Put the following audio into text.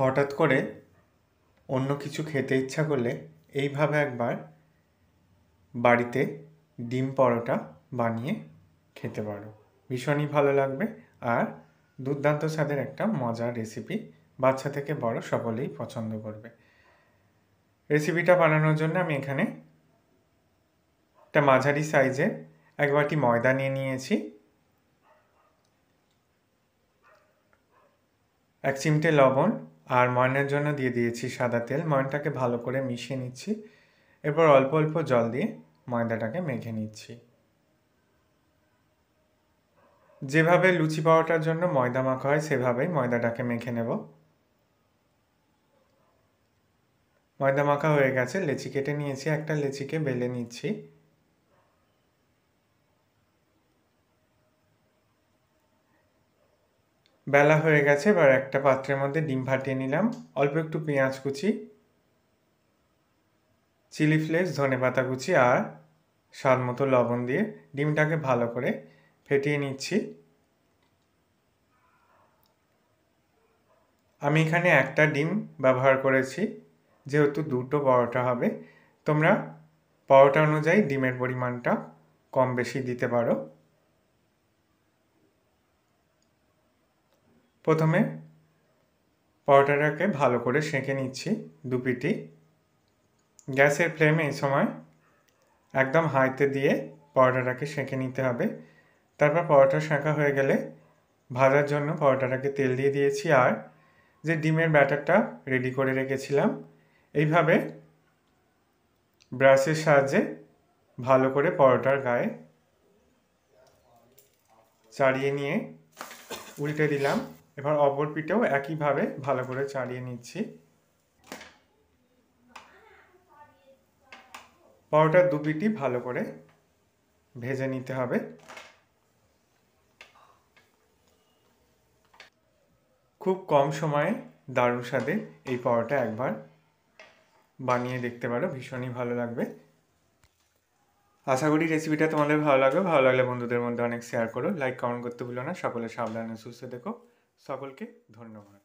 হঠাৎ করে অন্য কিছু খেতে ইচ্ছা করলে এইভাবে একবার বাড়িতে ডিম পরোটা বানিয়ে খেতে পারো। ভীষণই ভালো লাগবে আর দুর্দান্ত স্বাদের একটা মজার রেসিপি, বাচ্চা থেকে বড় সকলেই পছন্দ করবে। রেসিপিটা বানানোর জন্য আমি এখানে একটা মাঝারি সাইজে এক বাটি ময়দা নিয়ে নিয়েছি, 1 চিমটে লবণ আর ময়নের জন্য দিয়ে দিয়েছি সাদা তেল। ময়নটাকে ভালো করে মিশিয়ে নিচ্ছি। এরপর অল্প অল্প জল দিয়ে ময়দাটাকে মেখে নিচ্ছি। যেভাবে লুচি পাওয়াটার জন্য ময়দা মাখা হয় সেভাবেই ময়দাটাকে মেখে নেব। ময়দা মাখা হয়ে গেছে, লেচি কেটে নিয়েছি, একটা লেচিকে বেলে নিচ্ছি। বেলা হয়ে গেছে, এবার একটা পাত্রের মধ্যে ডিম ফাটিয়ে নিলাম। অল্প একটু পেঁয়াজ কুচি, চিলি ফ্লেক্স, ধনেপাতা কুচি আর স্বাদ মতো লবণ দিয়ে ডিমটাকে ভালো করে ফেটিয়ে নিচ্ছি। আমি এখানে একটা ডিম ব্যবহার করেছি, যেহেতু দুটো পরোটা হবে। তোমরা পরোটা অনুযায়ী ডিমের পরিমাণটা কম বেশি দিতে পারো। প্রথমে পরোটাটাকে ভালো করে সেঁকে নিচ্ছি দুপিটি। গ্যাসের ফ্লেম এই সময় একদম হাইতে দিয়ে পরোটাটাকে সেঁকে নিতে হবে। তারপর পরোটা সেঁকা হয়ে গেলে ভাজার জন্য পরোটাটাকে তেল দিয়ে দিয়েছি আর যে ডিমের ব্যাটারটা রেডি করে রেখেছিলাম, এইভাবে ব্রাশের সাহায্যে ভালো করে পরোটার গায়ে চাড়িয়ে নিয়ে উল্টে দিলাম। এবার অপর পিঠেও একইভাবে ভালো করে চাড়িয়ে নিচ্ছি। পরোটার দুপিটি ভালো করে ভেজে নিতে হবে। খুব কম সময়ে দারুণ স্বাদে এই পরোটা একবার বানিয়ে দেখতে পারো, ভীষণই ভালো লাগবে। আশা করি রেসিপিটা তোমাদের ভালো লাগবে। ভালো লাগলে বন্ধুদের মধ্যে অনেক শেয়ার করো, লাইক কমেন্ট করতে ভুলো না। সকলে সাবধানে সুস্থ থেকো। সকলকে ধন্যবাদ।